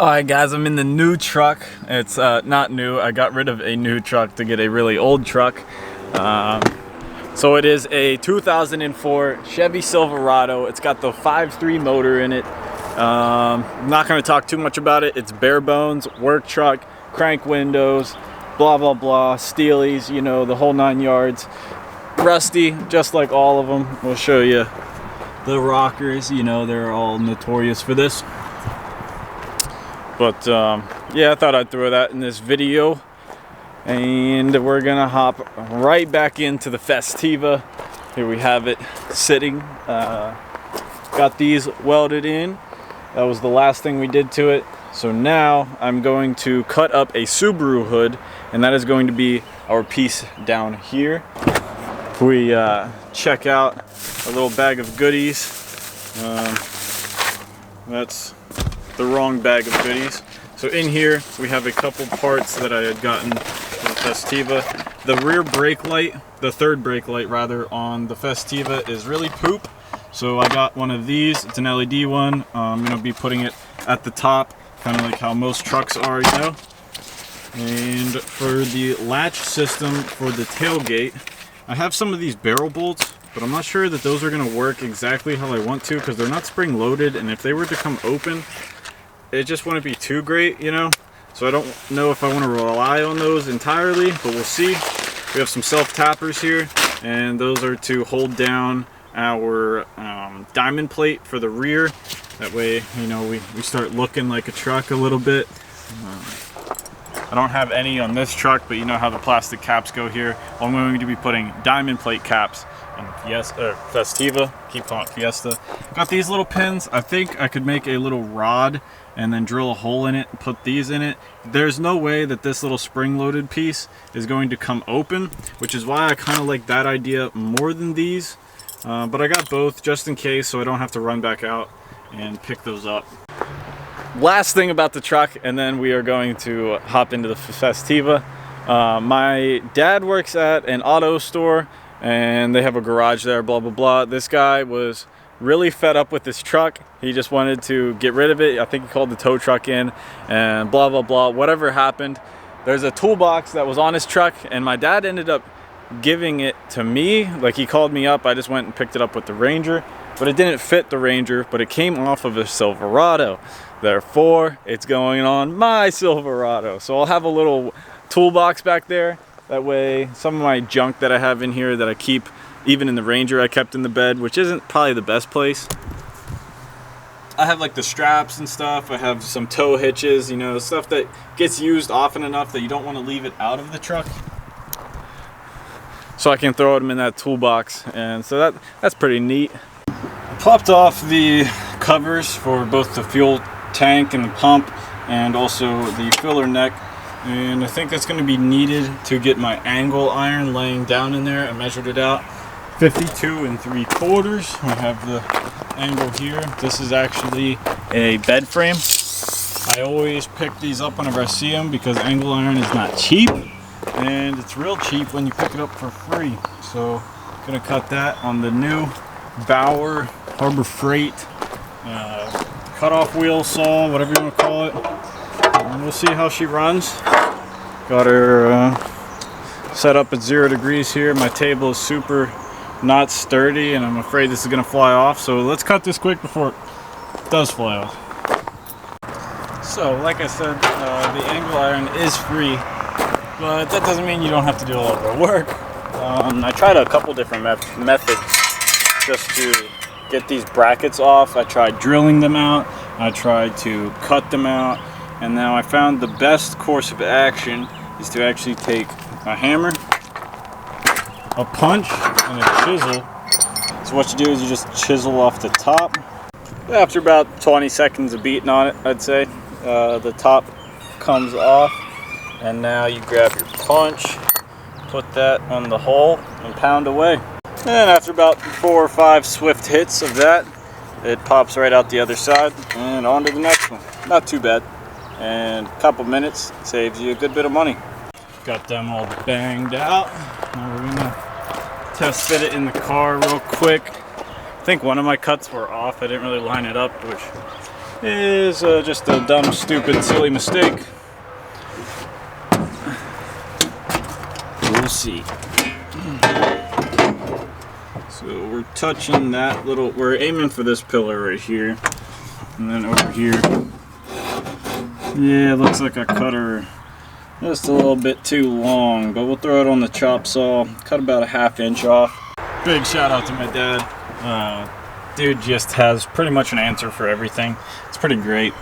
Alright guys, I'm in the new truck. It's not new. I got rid of a new truck to get a really old truck. So it is a 2004 Chevy Silverado. It's got the 5.3 motor in it. I'm not going to talk too much about it. It's bare bones, work truck, crank windows, blah blah blah, steelies, you know, the whole 9 yards. Rusty, just like all of them. We'll show you the rockers. You know, they're all notorious for this. But yeah, I thought I'd throw that in this video. And we're gonna hop right back into the Festiva. Here we have it sitting. Got these welded in. That was the last thing we did to it. So now I'm going to cut up a Subaru hood, and that is going to be our piece down here. We check out a little bag of goodies. That's the wrong bag of goodies. So in here we have a couple parts that I had gotten from the Festiva. The rear brake light, the third brake light rather, on the Festiva is really poop. So I got one of these. It's an LED one. I'm gonna be putting it at the top, kind of like how most trucks are, you know. And for the latch system for the tailgate, I have some of these barrel bolts, but I'm not sure that those are gonna work exactly how I want to, because they're not spring loaded, and if they were to come open, it just wouldn't be too great, you know. So I don't know if I want to rely on those entirely, but we'll see. We have some self tappers here, and those are to hold down our diamond plate for the rear. That way, you know, we start looking like a truck a little bit. I don't have any on this truck, but you know how the plastic caps go here. I'm going to be putting diamond plate caps on the Festiva. Keep calling it Fiesta. Got these little pins. I think I could make a little rod and then drill a hole in it and put these in it. There's no way that this little spring-loaded piece is going to come open, which is why I kind of like that idea more than these. But I got both just in case, so I don't have to run back out and pick those up. Last thing about the truck, and then we are going to hop into the Festiva. My dad works at an auto store, and they have a garage there, blah blah blah. This guy was really fed up with this truck. He just wanted to get rid of it. I think he called the tow truck in, and blah blah blah, whatever happened. There's a toolbox that was on his truck, and my dad ended up giving it to me. Like, he called me up, I just went and picked it up with the Ranger, but it didn't fit the Ranger, but it came off of a Silverado. Therefore, it's going on my Silverado. So I'll have a little toolbox back there. That way, some of my junk that I have in here that I keep, even in the Ranger, I kept in the bed, which isn't probably the best place. I have like the straps and stuff. I have some tow hitches, you know, stuff that gets used often enough that you don't want to leave it out of the truck. So I can throw them in that toolbox, and so that's pretty neat. I popped off the covers for both the fuel tank and the pump, and also the filler neck. And I think that's going to be needed to get my angle iron laying down in there. I measured it out, 52 3/4. I have the angle here. This is actually a bed frame. I always pick these up whenever I see them because angle iron is not cheap, and it's real cheap when you pick it up for free. So I'm gonna cut that on the new Bauer Harbor Freight cutoff wheel saw, whatever you want to call it. And we'll see how she runs. Got her set up at 0 degrees here. My table is super not sturdy, and I'm afraid this is gonna fly off. So let's cut this quick before it does fly off. So, like I said, the angle iron is free, but that doesn't mean you don't have to do a lot of work. I tried a couple different methods just to get these brackets off. I tried drilling them out, I tried to cut them out, and now I found the best course of action is to actually take a hammer, a punch, and a chisel. So what you do is you just chisel off the top. After about 20 seconds of beating on it, I'd say, the top comes off, and now you grab your punch, put that on the hole, and pound away. And after about 4 or 5 swift hits of that, it pops right out the other side, and on to the next one. Not too bad, and a couple minutes saves you a good bit of money. Got them all banged out. Now we're gonna test fit it in the car real quick. I think one of my cuts were off. I didn't really line it up, which is just a dumb, stupid, silly mistake. We'll see. So we're touching that little, we're aiming for this pillar right here. And then over here, yeah, it looks like I cut her just a little bit too long, but we'll throw it on the chop saw, cut about a ½ inch off. Big shout out to my dad. Dude just has pretty much an answer for everything. It's pretty great.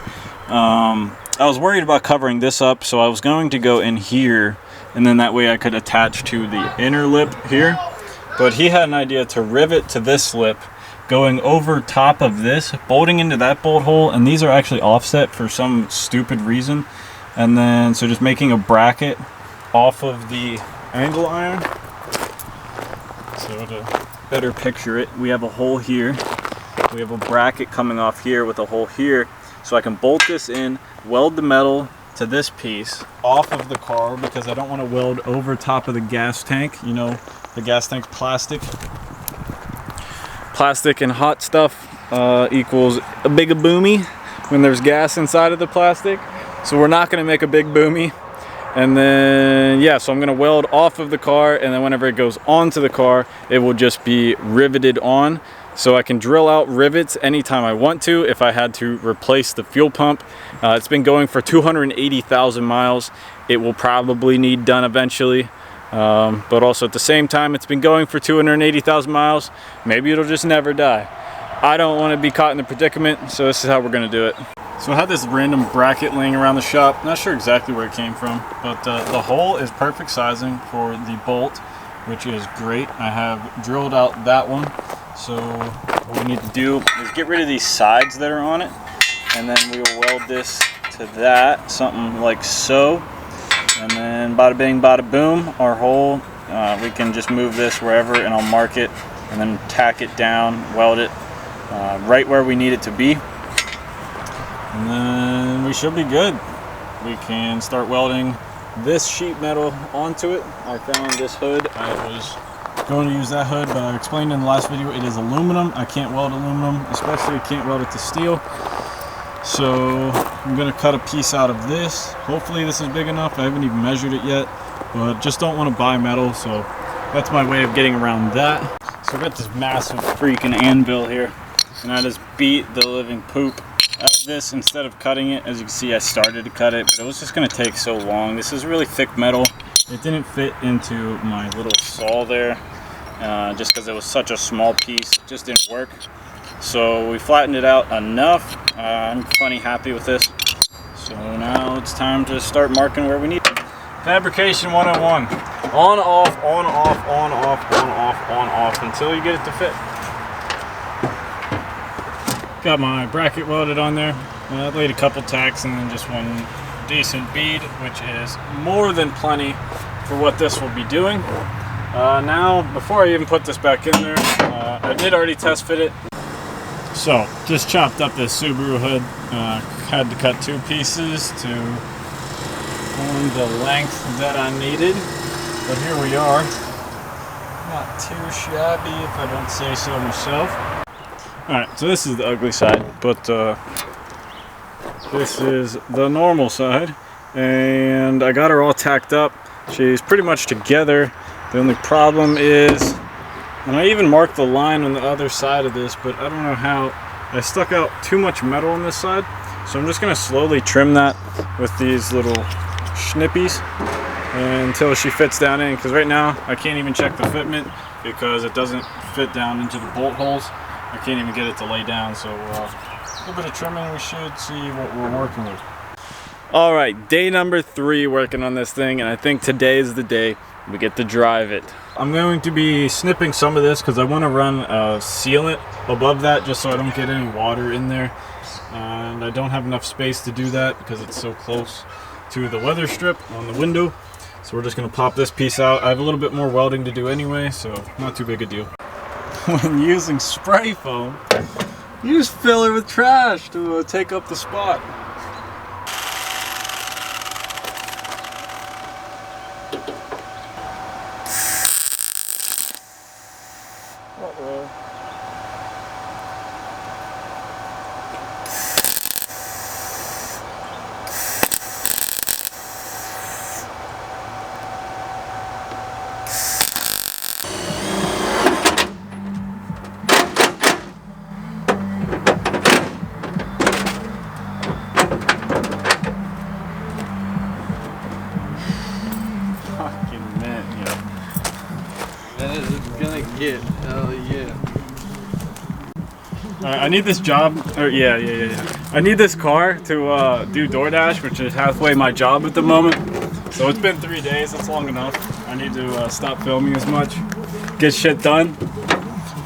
I was worried about covering this up, so I was going to go in here, and then that way I could attach to the inner lip here. But he had an idea to rivet to this lip, going over top of this, bolting into that bolt hole, and these are actually offset for some stupid reason. And then, so just making a bracket off of the angle iron. So to better picture it, we have a hole here. We have a bracket coming off here with a hole here. So I can bolt this in, weld the metal to this piece off of the car because I don't want to weld over top of the gas tank. You know, the gas tank's plastic. Plastic and hot stuff equals a big boomy when there's gas inside of the plastic. So we're not going to make a big boomy. And then, yeah, so I'm going to weld off of the car, and then whenever it goes onto the car, it will just be riveted on. So I can drill out rivets anytime I want to if I had to replace the fuel pump. It's been going for 280,000 miles. It will probably need done eventually. But also at the same time, it's been going for 280,000 miles. Maybe it'll just never die. I don't want to be caught in the predicament, so this is how we're going to do it. So I had this random bracket laying around the shop. Not sure exactly where it came from, but the hole is perfect sizing for the bolt, which is great. I have drilled out that one. So what we need to do is get rid of these sides that are on it, and then we will weld this to that, something like so. And then bada bing, bada boom, our hole. We can just move this wherever, and I'll mark it, and then tack it down, weld it right where we need it to be. And then we should be good. We can start welding this sheet metal onto it. I found this hood. I was going to use that hood, but I explained in the last video it is aluminum. I can't weld aluminum, especially can't weld it to steel. So I'm going to cut a piece out of this. Hopefully this is big enough. I haven't even measured it yet, but just don't want to buy metal, so that's my way of getting around that. So I've got this massive freaking anvil here, and I just beat the living poop out of this instead of cutting it. As you can see, I started to cut it, but it was just going to take so long. This is really thick metal. It didn't fit into my little saw there, just because it was such a small piece. It just didn't work. So we flattened it out enough. I'm plenty happy with this. So now it's time to start marking where we need it. Fabrication 101. On, off, on, off, on, off, on, off, on, off, until you get it to fit. Got my bracket welded on there. I laid a couple tacks and then just one decent bead, which is more than plenty for what this will be doing. Now, before I even put this back in there, I did already test fit it. So, just chopped up this Subaru hood. Had to cut 2 pieces to form the length that I needed. But here we are. Not too shabby if I don't say so myself. Alright, so this is the ugly side, but this is the normal side. And I got her all tacked up. She's pretty much together. The only problem is, and I even marked the line on the other side of this, but I don't know how. I stuck out too much metal on this side, so I'm just going to slowly trim that with these little snippies until she fits down in, because right now I can't even check the fitment because it doesn't fit down into the bolt holes. I can't even get it to lay down, so a little bit of trimming, we should see what we're working with. Alright, day number 3 working on this thing, and I think today is the day we get to drive it. I'm going to be snipping some of this because I want to run a sealant above that just so I don't get any water in there. And I don't have enough space to do that because it's so close to the weather strip on the window. So we're just going to pop this piece out. I have a little bit more welding to do anyway, so not too big a deal. When using spray foam, you just fill it with trash to take up the spot. Yeah, hell yeah. I need this job, or yeah. I need this car to do DoorDash, which is halfway my job at the moment. So it's been 3 days, that's long enough. I need to stop filming as much, get shit done.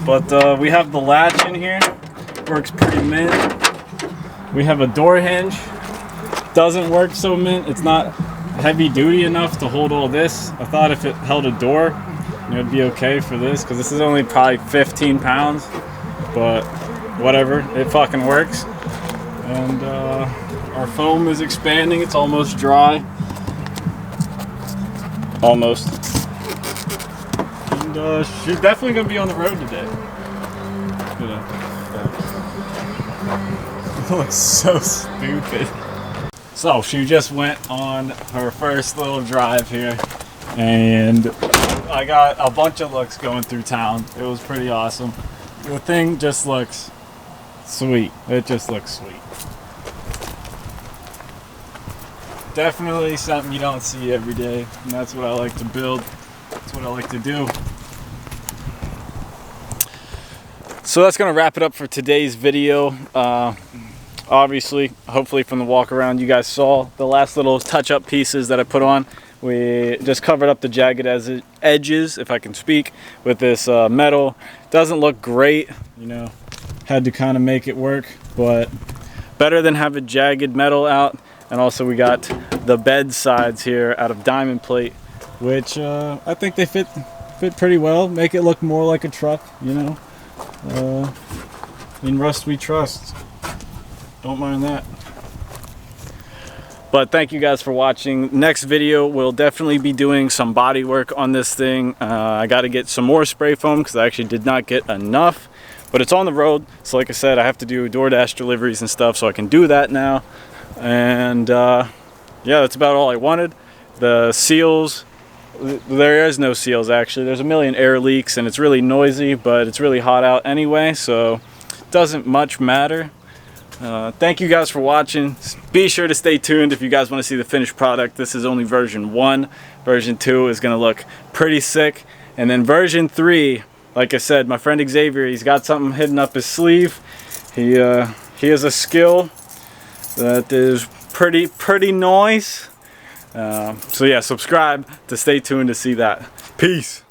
But we have the latch in here, works pretty mint. We have a door hinge, doesn't work so mint. It's not heavy duty enough to hold all this. I thought if it held a door, it would be okay for this, because this is only probably 15 pounds, but whatever, it fucking works. And our foam is expanding, it's almost dry. Almost. And she's definitely gonna be on the road today. You know. It looks so stupid. So she just went on her first little drive here, and I got a bunch of looks going through town. It was pretty awesome. The thing just looks sweet. It just looks sweet. Definitely something you don't see every day, and that's what I like to build. That's what I like to do. So that's gonna wrap it up for today's video. Obviously, hopefully from the walk around you guys saw the last little touch-up pieces that I put on. We just covered up the jagged edges, if I can speak, with this metal. Doesn't look great, you know, had to kind of make it work, but better than having jagged metal out. And also we got the bed sides here out of diamond plate, which I think they fit pretty well. Make it look more like a truck, you know. In rust we trust. Don't mind that. But thank you guys for watching. Next video we'll definitely be doing some body work on this thing. I got to get some more spray foam because I actually did not get enough. But it's on the road, so like I said, I have to do DoorDash deliveries and stuff, so I can do that now. And yeah, that's about all I wanted. The seals, there is no seals actually. There's a million air leaks and it's really noisy, but it's really hot out anyway, so it doesn't much matter. Thank you guys for watching. Be sure to stay tuned if you guys want to see the finished product. This is only version 1. Version 2 is going to look pretty sick. And then version 3, like I said, my friend Xavier, he's got something hidden up his sleeve. He has a skill that is pretty nice. So yeah, subscribe to stay tuned to see that. Peace.